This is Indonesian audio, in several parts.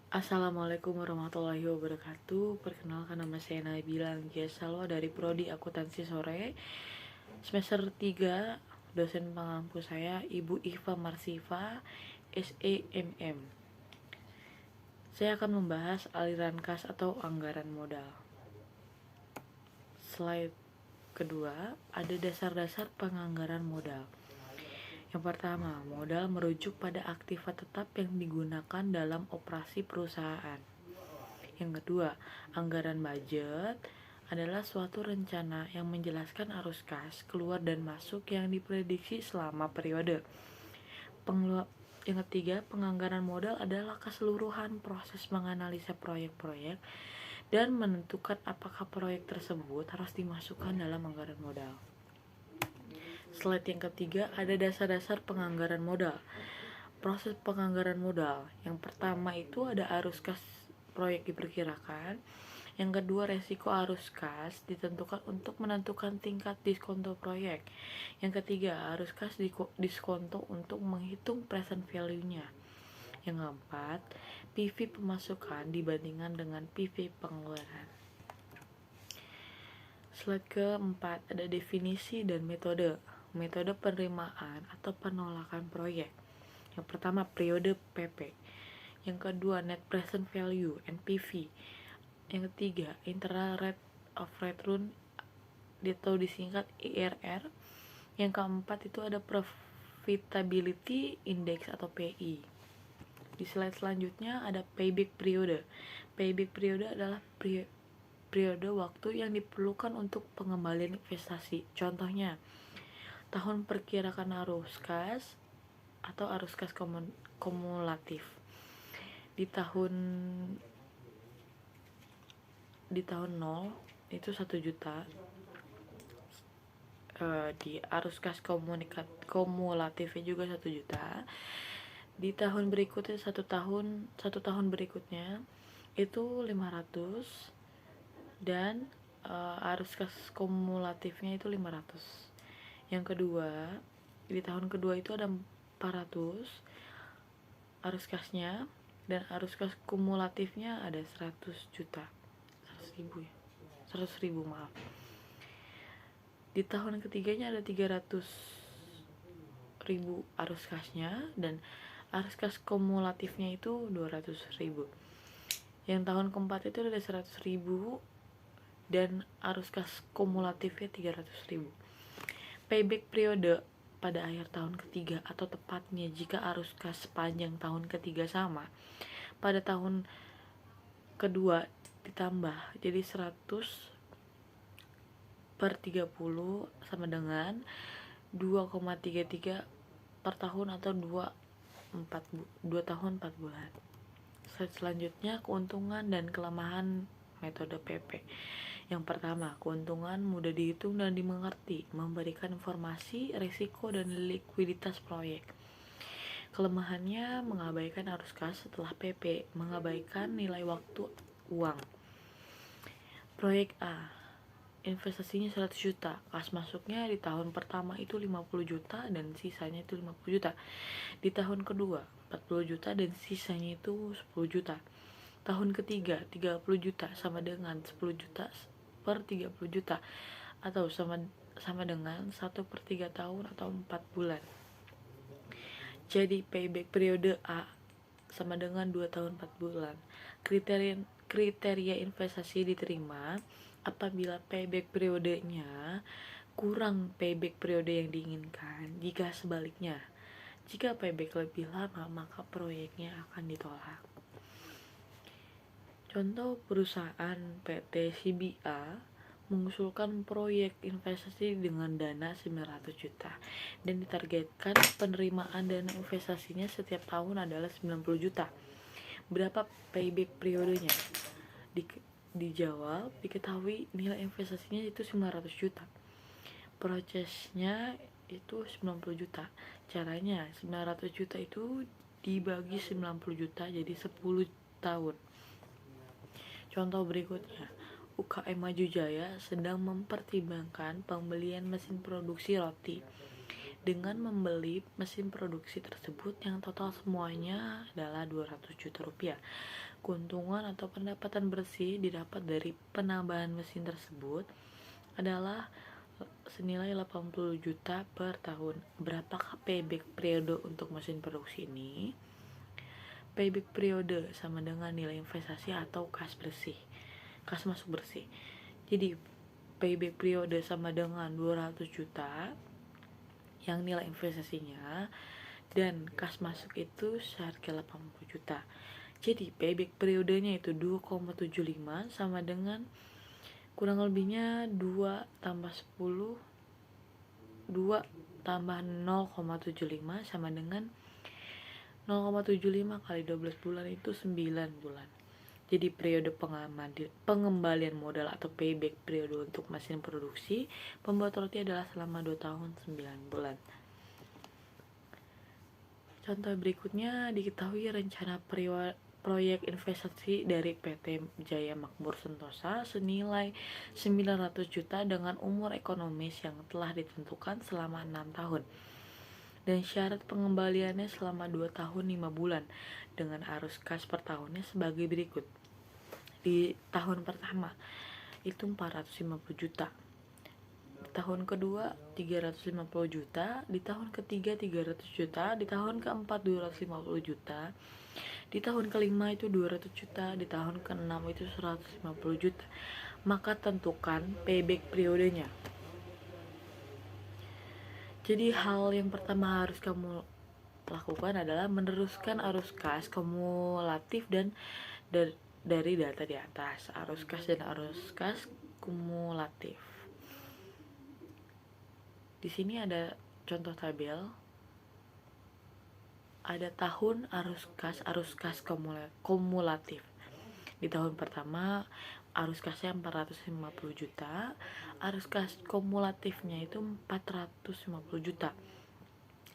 Assalamualaikum warahmatullahi wabarakatuh. Perkenalkan, nama saya Nabila Anggiasalwa dari Prodi Akuntansi Sore semester 3. Dosen pengampu saya Ibu Iva Marsifa, SEMM. Saya akan membahas aliran kas atau anggaran modal. Slide kedua, ada dasar-dasar penganggaran modal. Yang pertama, modal merujuk pada aktiva tetap yang digunakan dalam operasi perusahaan. Yang kedua, anggaran budget adalah suatu rencana yang menjelaskan arus kas keluar dan masuk yang diprediksi selama periode. Yang ketiga, penganggaran modal adalah keseluruhan proses menganalisa proyek-proyek dan menentukan apakah proyek tersebut harus dimasukkan dalam anggaran modal. Slide yang ketiga, ada dasar-dasar penganggaran modal. Proses penganggaran modal. Yang pertama itu ada arus kas proyek diperkirakan. Yang kedua, resiko arus kas ditentukan untuk menentukan tingkat diskonto proyek. Yang ketiga, arus kas diskonto untuk menghitung present value-nya. Yang keempat, PV pemasukan dibandingkan dengan PV pengeluaran. Slide keempat, ada definisi dan metode. Metode penerimaan atau penolakan proyek. Yang pertama, periode PP. Yang kedua, net present value (NPV). Yang ketiga, internal rate of return atau disingkat IRR. Yang keempat itu ada profitability index atau PI. Di slide selanjutnya ada payback period. Payback period adalah periode waktu yang diperlukan untuk pengembalian investasi. Contohnya, tahun perkirakan arus kas atau arus kas kumulatif. Di tahun 0 itu 1 juta. Di arus kas kumulatifnya juga 1 juta. Di tahun berikutnya satu tahun berikutnya itu 500, dan arus kas kumulatifnya itu 500. Yang kedua, di tahun kedua itu ada 400 arus kasnya, dan arus kas kumulatifnya ada 100 juta. 100 ribu, maaf. Di tahun ketiganya ada 300 ribu arus kasnya, dan arus kas kumulatifnya itu 200 ribu. Yang tahun keempat itu ada 100 ribu, dan arus kas kumulatifnya 300 ribu. Payback periode pada akhir tahun ketiga, atau tepatnya jika arus kas sepanjang tahun ketiga sama, pada tahun kedua ditambah jadi 100 per 30 sama dengan 2,33 per tahun atau 2 tahun 4 bulan. Slide selanjutnya, keuntungan dan kelemahan metode PP. Yang pertama, keuntungan mudah dihitung dan dimengerti, memberikan informasi, risiko, dan likuiditas proyek. Kelemahannya mengabaikan arus kas setelah PP, mengabaikan nilai waktu uang. Proyek A, investasinya 100 juta, kas masuknya di tahun pertama itu 50 juta dan sisanya itu 50 juta. Di tahun kedua 40 juta dan sisanya itu 10 juta. Tahun ketiga 30 juta sama dengan 10 juta per 30 juta, atau sama dengan 1 per 3 tahun atau 4 bulan. Jadi payback periode A sama dengan 2 tahun 4 bulan. Kriteria investasi diterima apabila payback periodenya kurang payback periode yang diinginkan. Jika sebaliknya, jika payback lebih lama, maka proyeknya akan ditolak. Contoh, perusahaan PT CBA mengusulkan proyek investasi dengan dana 900 juta dan ditargetkan penerimaan dana investasinya setiap tahun adalah 90 juta. Berapa payback periodenya? Dijawab, diketahui nilai investasinya itu 900 juta. Prosesnya itu 90 juta. Caranya 900 juta itu dibagi 90 juta jadi 10 tahun. Contoh berikutnya, UKM Maju Jaya sedang mempertimbangkan pembelian mesin produksi roti dengan membeli mesin produksi tersebut yang total semuanya adalah 200 juta rupiah. Keuntungan atau pendapatan bersih didapat dari penambahan mesin tersebut adalah senilai 80 juta per tahun. Berapakah payback periode untuk mesin produksi ini? Payback periode sama dengan nilai investasi atau kas masuk bersih. Jadi payback periode sama dengan 200 juta yang nilai investasinya, dan kas masuk itu seharga 80 juta. Jadi payback periodenya itu 2,75 sama dengan kurang lebihnya 2 tambah 10, 2 tambah 0,75 sama dengan 0,75 kali 12 bulan itu 9 bulan. Jadi periode pengembalian modal atau payback periode untuk mesin produksi pembuat roti adalah selama 2 tahun 9 bulan. Contoh berikutnya, diketahui rencana proyek investasi dari PT Jaya Makmur Sentosa senilai 900 juta dengan umur ekonomis yang telah ditentukan selama 6 tahun. Dan syarat pengembaliannya selama 2 tahun 5 bulan dengan arus kas per tahunnya sebagai berikut. Di tahun pertama itu 450 juta, di tahun kedua 350 juta, di tahun ketiga 300 juta, di tahun keempat 250 juta, di tahun kelima itu 200 juta, di tahun keenam itu 150 juta. Maka tentukan payback periodenya. Jadi hal yang pertama harus kamu lakukan adalah meneruskan arus kas kumulatif dan dari data di atas, arus kas dan arus kas kumulatif. Di sini ada contoh tabel. Ada tahun arus kas kumulatif. Di tahun pertama arus kasnya 450 juta, arus kas kumulatifnya itu 450 juta.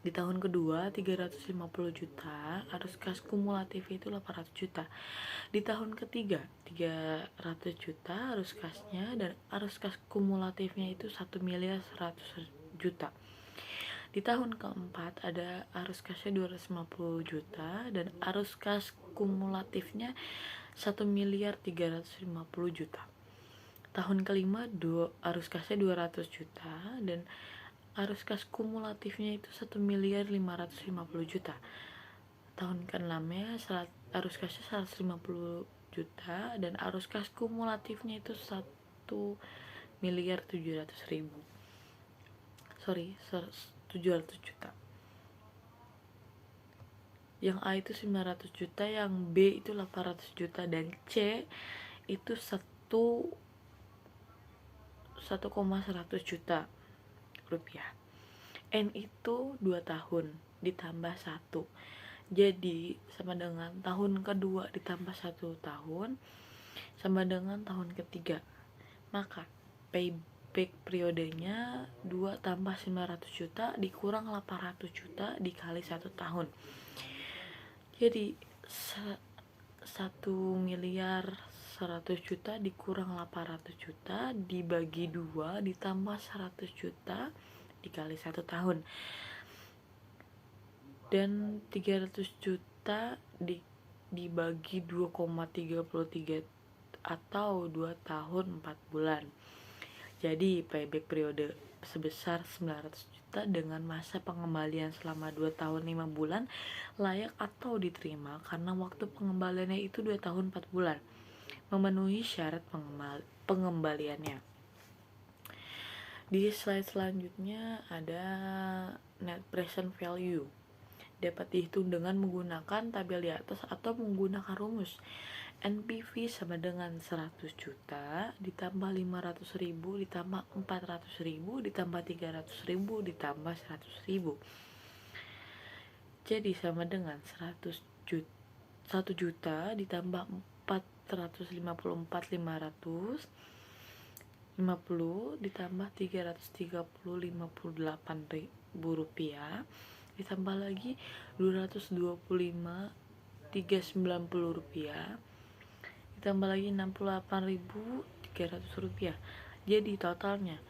Di tahun kedua 350 juta, arus kas kumulatif itu 800 juta. Di tahun ketiga 300 juta arus kasnya, dan arus kas kumulatifnya itu 1 miliar 100 juta. Di tahun keempat ada arus kasnya 250 juta dan arus kas kumulatifnya 1 miliar 350 juta. Tahun kelima arus kasnya 200 juta dan arus kas kumulatifnya itu 1 miliar 550 juta. Tahun ke-6-nya arus kasnya 150 juta dan arus kas kumulatifnya itu 1 miliar 700 juta. Yang A itu 900 juta, yang B itu 800 juta, dan C itu 1,100 juta rupiah. N itu 2 tahun ditambah 1. Jadi sama dengan tahun kedua ditambah 1 tahun sama dengan tahun ketiga. Maka payback periodenya 2 tambah 900 juta dikurang 800 juta dikali 1 tahun. Jadi 1 miliar 100 juta dikurang 800 juta dibagi 2 ditambah 100 juta dikali 1 tahun. Dan 300 juta dibagi 2,33 atau 2 tahun 4 bulan. Jadi payback periode sebesar 900 juta dengan masa pengembalian selama 2 tahun 5 bulan layak atau diterima karena waktu pengembaliannya itu 2 tahun 4 bulan, memenuhi syarat pengembaliannya. Di slide selanjutnya ada net present value. Dapat dihitung dengan menggunakan tabel di atas atau menggunakan rumus. NPV sama dengan 100 juta ditambah 500.000 ditambah 400.000 ditambah 300.000 ditambah 100.000. Jadi sama dengan 1 juta ditambah 454.550 ditambah 330.058 rupiah ditambah lagi 225.390 rupiah ditambah lagi 68.300 rupiah. Jadi totalnya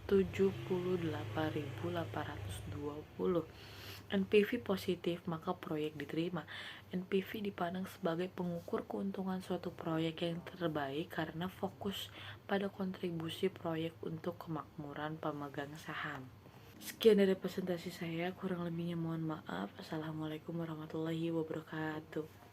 78.820. NPV positif, maka proyek diterima. NPV dipandang sebagai pengukur keuntungan suatu proyek yang terbaik karena fokus pada kontribusi proyek untuk kemakmuran pemegang saham. Sekian dari presentasi saya, kurang lebihnya mohon maaf. Assalamualaikum warahmatullahi wabarakatuh.